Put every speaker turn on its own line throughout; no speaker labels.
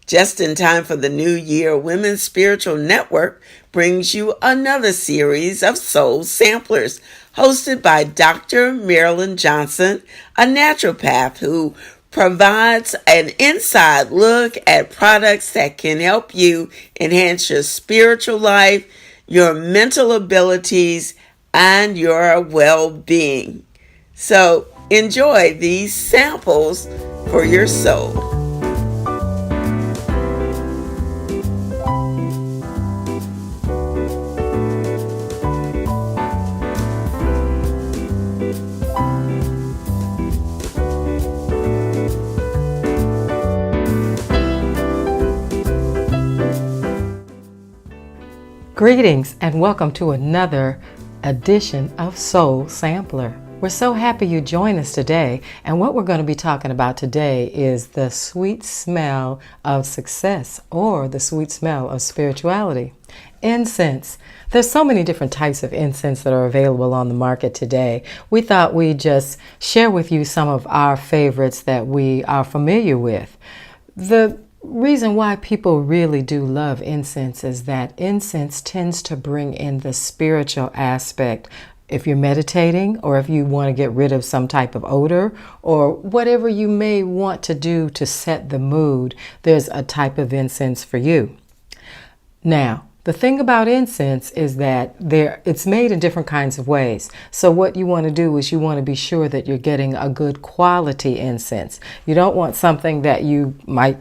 Just in time for the new year, Women's Spiritual Network brings you another series of Soul Samplers, hosted by Dr. Marilyn Johnson, a naturopath who provides an inside look at products that can help you enhance your spiritual life, your mental abilities, and your well-being. So enjoy these samples for your soul.
Greetings and welcome to another edition of Soul Sampler. We're so happy you joined us today, and what we're going to be talking about today is the sweet smell of success, or the sweet smell of spirituality. Incense. There's so many different types of incense that are available on the market today. We thought we'd just share with you some of our favorites that we are familiar with. The reason why people really do love incense is that incense tends to bring in the spiritual aspect. If you're meditating, or if you want to get rid of some type of odor, or whatever you may want to do to set the mood, there's a type of incense for you. Now, the thing about incense is that it's made in different kinds of ways. So what you want to do is you want to be sure that you're getting a good quality incense. You don't want something that you might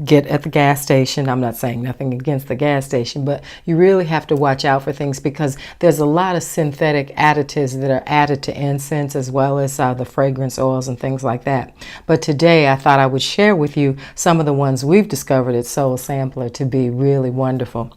get at the gas station. I'm not saying nothing against the gas station, but you really have to watch out for things because there's a lot of synthetic additives that are added to incense, as well as the fragrance oils and things like that. But today I thought I would share with you some of the ones we've discovered at Soul Sampler to be really wonderful.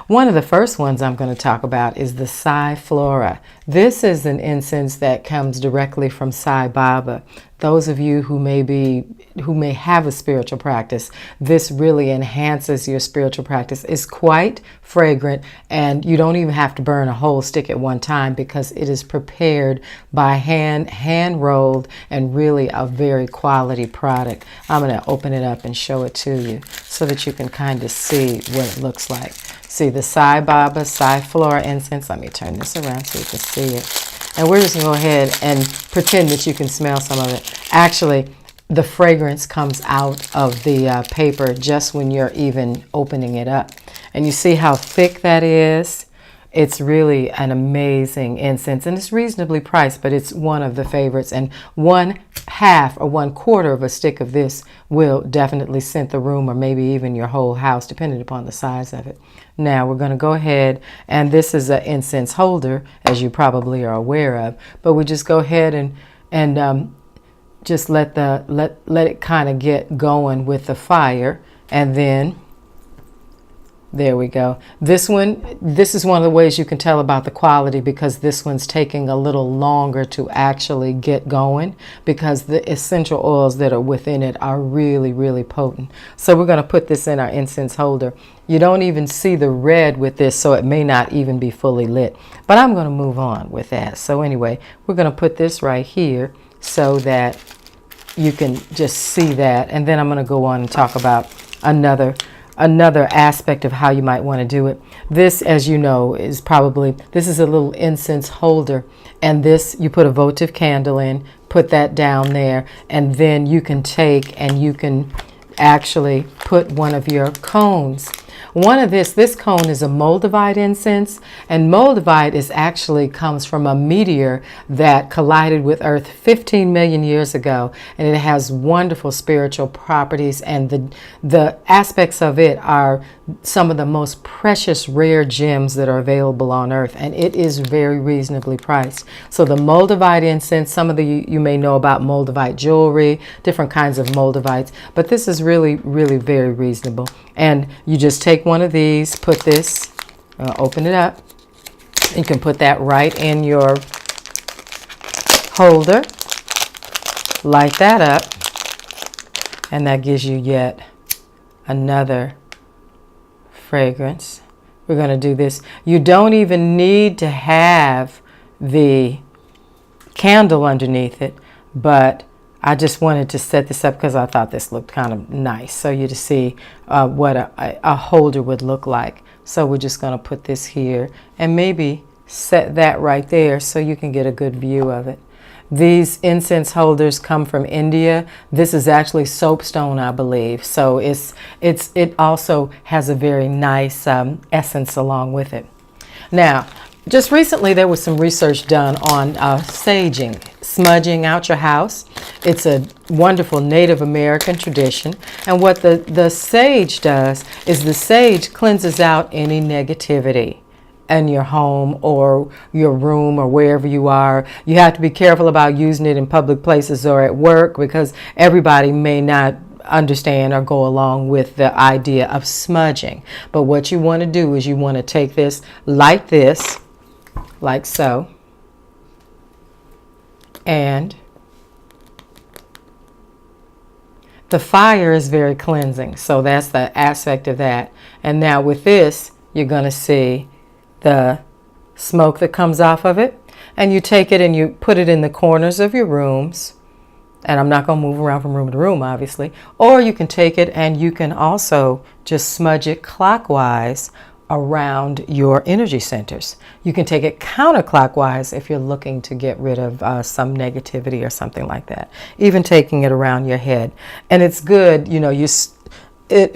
One of the first ones I'm going to talk about is the Sai Flora. This is an incense that comes directly from Sai Baba. Those of you who may have a spiritual practice, this really enhances your spiritual practice. It's quite fragrant, and you don't even have to burn a whole stick at one time because it is prepared by hand rolled, and really a very quality product. I'm going to open it up and show it to you so that you can kind of see what it looks like. See the Sai Baba, Sai Flora incense. Let me turn this around so you can see it. And we're just going to go ahead and pretend that you can smell some of it. Actually, the fragrance comes out of the paper just when you're even opening it up. And you see how thick that is? It's really an amazing incense, and it's reasonably priced, but it's one of the favorites. And 1/2 or 1/4 of a stick of this will definitely scent the room, or maybe even your whole house, depending upon the size of it. Now we're going to go ahead, and this is an incense holder, as you probably are aware of. But we just go ahead and just let it kind of get going with the fire, and then there we go. This is one of the ways you can tell about the quality, because this one's taking a little longer to actually get going, because the essential oils that are within it are really, really potent. So we're going to put this in our incense holder. You don't even see the red with this, so it may not even be fully lit. But I'm going to move on with that. So anyway, we're going to put this right here so that you can just see that. And then I'm going to go on and talk about another aspect of how you might want to do it. This, as you know, this is a little incense holder, and this, you put a votive candle in, put that down there, and then you can take and you can actually put one of your cones. This cone is a Moldavite incense, and Moldavite comes from a meteor that collided with Earth 15 million years ago, and it has wonderful spiritual properties, and the aspects of it are some of the most precious rare gems that are available on Earth, and it is very reasonably priced. So the Moldavite incense, some of you may know about Moldavite jewelry, different kinds of Moldavites, but this is really, really very reasonable. And you just take one of these, put this, open it up. You can put that right in your holder, light that up, and that gives you yet another fragrance. We're going to do this. You don't even need to have the candle underneath it, but I just wanted to set this up because I thought this looked kind of nice. So you to see what a holder would look like. So we're just going to put this here and maybe set that right there so you can get a good view of it. These incense holders come from India. This is actually soapstone, I believe. So it also has a very nice essence along with it. Now, just recently there was some research done on saging, smudging out your house. It's a wonderful Native American tradition. And what the sage does is the sage cleanses out any negativity in your home or your room or wherever you are. You have to be careful about using it in public places or at work because everybody may not understand or go along with the idea of smudging. But what you want to do is you want to take this, light this, like so, and the fire is very cleansing, so that's the aspect of that. And now with this, you're going to see the smoke that comes off of it, and you take it and you put it in the corners of your rooms, and I'm not going to move around from room to room, obviously, or you can take it and you can also just smudge it clockwise around your energy centers. You can take it counterclockwise if you're looking to get rid of some negativity or something like that. Even taking it around your head. And it's good, you know,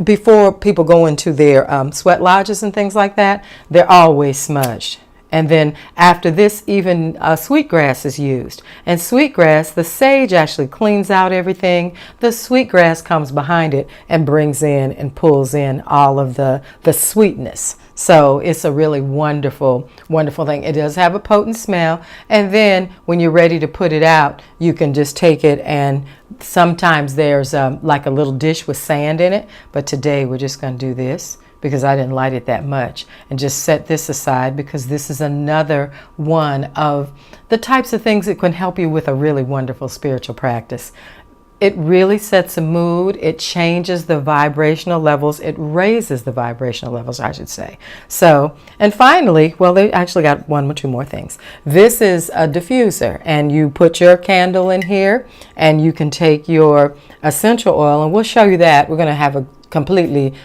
before people go into their sweat lodges and things like that, they're always smudged. And then after this, even sweetgrass is used. And sweetgrass, the sage actually cleans out everything. The sweetgrass comes behind it and brings in and pulls in all of the sweetness. So it's a really wonderful, wonderful thing. It does have a potent smell. And then when you're ready to put it out, you can just take it, and sometimes there's like a little dish with sand in it. But today we're just going to do this, because I didn't light it that much, and just set this aside because this is another one of the types of things that can help you with a really wonderful spiritual practice. It really sets a mood. It changes the vibrational levels. It raises the vibrational levels, I should say. So, and finally, well, they actually got one or two more things. This is a diffuser, and you put your candle in here, and you can take your essential oil, and we'll show you that. We're going to have a completely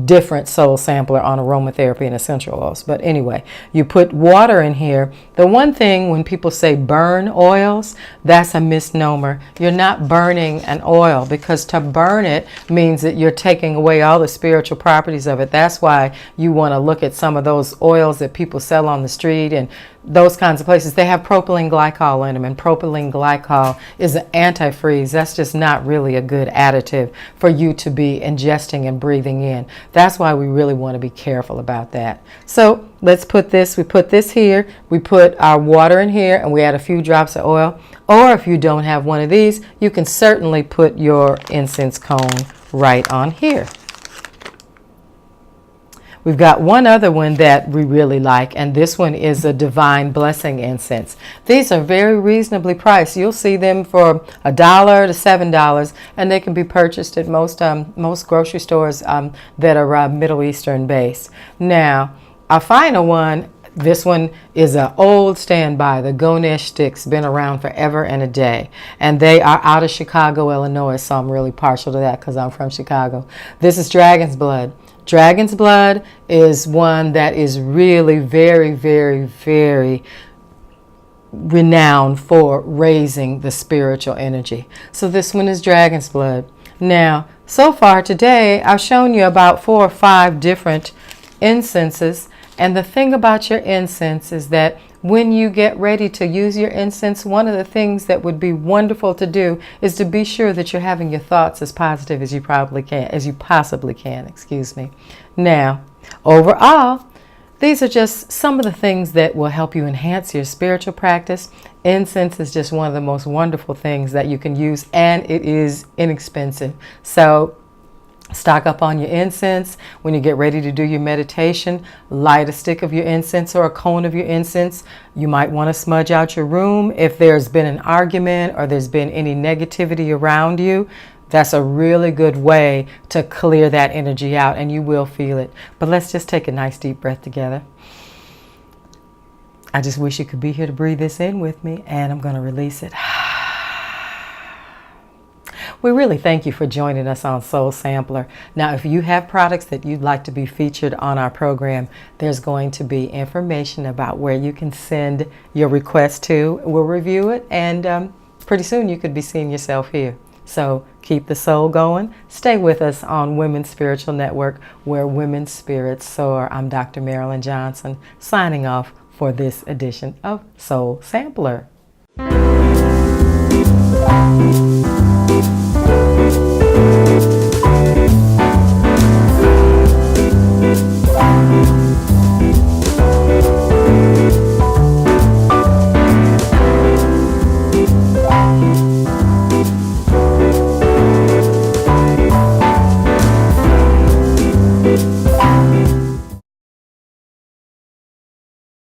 different soul sampler on aromatherapy and essential oils. But anyway, you put water in here. The one thing when people say burn oils, that's a misnomer. You're not burning an oil, because to burn it means that you're taking away all the spiritual properties of it. That's why you want to look at some of those oils that people sell on the street and those kinds of places. They have propylene glycol in them, and propylene glycol is an antifreeze. That's just not really a good additive for you to be ingesting and breathing in. That's why we really want to be careful about that. So let's put this, we put this here, we put our water in here, and we add a few drops of oil. Or if you don't have one of these, you can certainly put your incense cone right on here. We've got one other one that we really like, and this one is a Divine Blessing incense. These are very reasonably priced. You'll see them for $1 to $7, and they can be purchased at most grocery stores that are Middle Eastern based. Now, our final one, this one is an old standby. The Ganesh sticks, been around forever and a day, and they are out of Chicago, Illinois, so I'm really partial to that because I'm from Chicago. This is Dragon's Blood. Dragon's Blood is one that is really very, very, very renowned for raising the spiritual energy. So this one is Dragon's Blood. Now, so far today, I've shown you about 4 or 5 different incenses. And the thing about your incense is that when you get ready to use your incense, one of the things that would be wonderful to do is to be sure that you're having your thoughts as positive as you possibly can, excuse me. Now, overall, these are just some of the things that will help you enhance your spiritual practice. Incense is just one of the most wonderful things that you can use, and it is inexpensive. So stock up on your incense. When you get ready to do your meditation, light a stick of your incense or a cone of your incense. You might want to smudge out your room if there's been an argument or there's been any negativity around you. That's a really good way to clear that energy out, and you will feel it. But let's just take a nice deep breath together. I just wish you could be here to breathe this in with me, and I'm going to release it. We really thank you for joining us on Soul Sampler. Now, if you have products that you'd like to be featured on our program, there's going to be information about where you can send your request to. We'll review it, and pretty soon you could be seeing yourself here. So keep the soul going. Stay with us on Women's Spiritual Network, where women's spirits soar. I'm Dr. Marilyn Johnson, signing off for this edition of Soul Sampler.